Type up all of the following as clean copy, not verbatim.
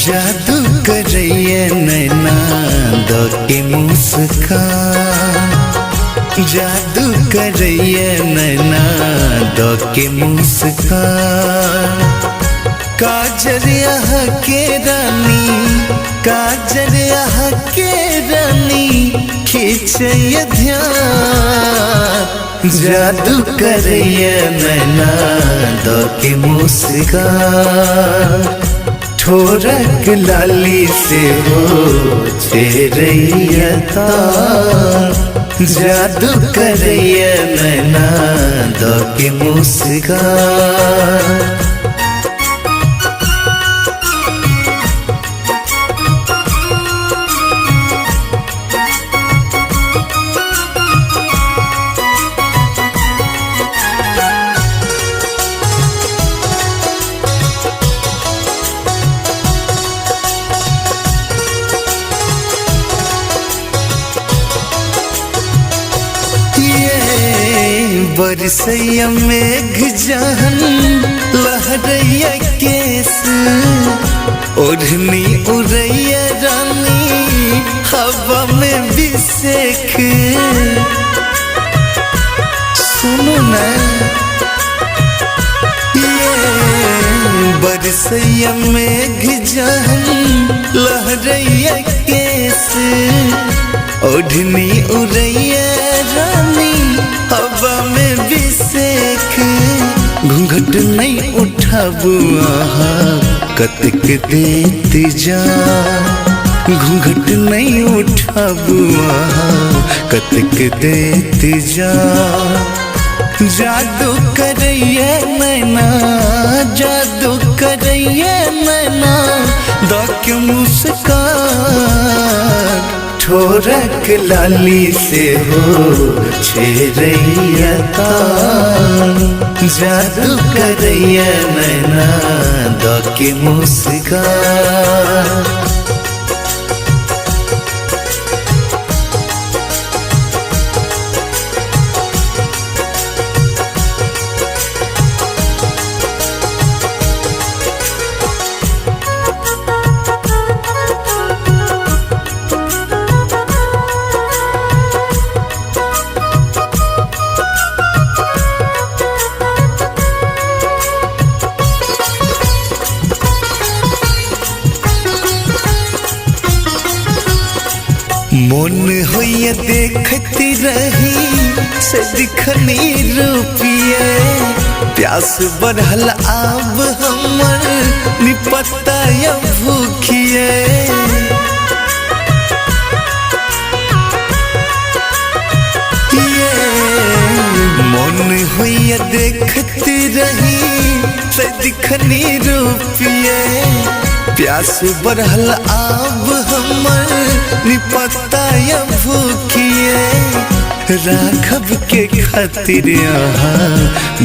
जादू करैया नैना दके मुस्कान, जादू करैया नैना दके मुस्कान। काजर यहाँ के रानी, काजर यहाँ के रानी खींचैया ध्यान। जादू करैया नैना दके मुस्कान, ठोरक लाली से हो छेरैया तार। जादू करैया नैना दके मुस्कान। बरसैया मेघ जहन लहरैया केस, ओढ़नी उड़ैया रानी हवा में बिसेख। सुनो ना ये बरसैया मेघ जहन लहरैया केस, ओढ़नी उड़ैया रानी हवा में बिसेख। घूंघट नहीं उठाबू आहा कतक देत जा, घूंघट नहीं उठाबू आहा कतक देत जा। जादू करैया नैना, जादू करैया नैना दके मुस्कान। ठोरक लाली से हो छेरैया तार। जादू करैया नैना दके मुस्कान। मन होइया देखती रही से दिखनी रूपिया, प्यास बढ़ल आब हमर निपत्ता या भूखिए। मन होइया देखती रही से दिखनी रूपिया, प्यास बढ़ल आब हमर निपत्ता या भूखिए। राघव के खातिर यहाँ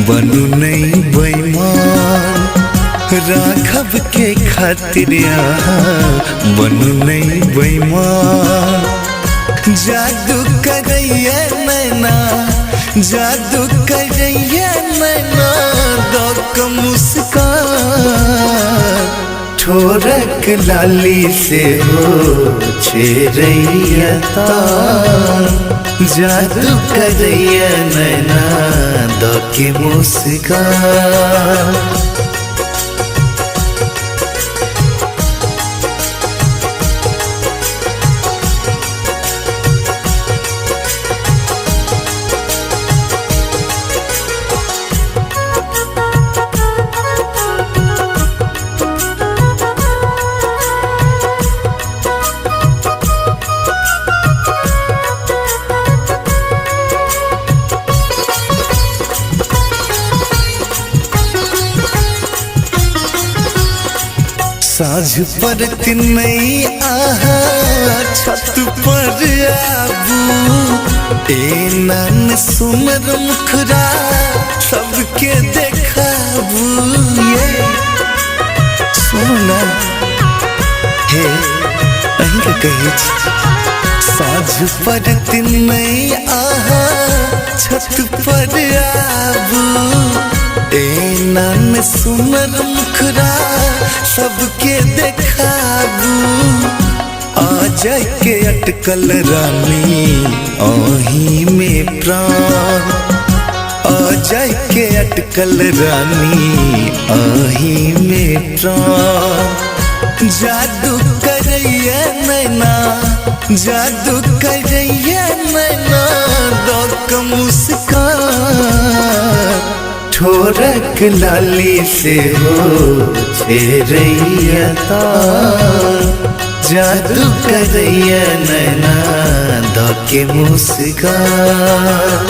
बनू नहीं बेईमान, राघव के खातिर यहाँ बनू नहीं बेईमान। जादू करैया नैना, जादू करैया नैना दके मुस्कान। ठोरक लाली से हो छेरैया तार। जादू करैया नैना दके मुस्कान। साँझ परत नहीं आहा छत पर आबू, ए नान सुनर मुखरा सबके देखाबू। ये सुना हे अहीं के कही साँझ परत नहीं आहा छत पर आबू, नन सुनर मुखरा सबके देखाबू आ जाय के अटकल रानी आही में प्राण आ जाय के अटकल रानी आही में प्राण जादू करैया नैना जादू करैया नैना दौक मुस्कान ठोरक लाली से हो छेरैया जादू करैया नैना दौक मुस्कान।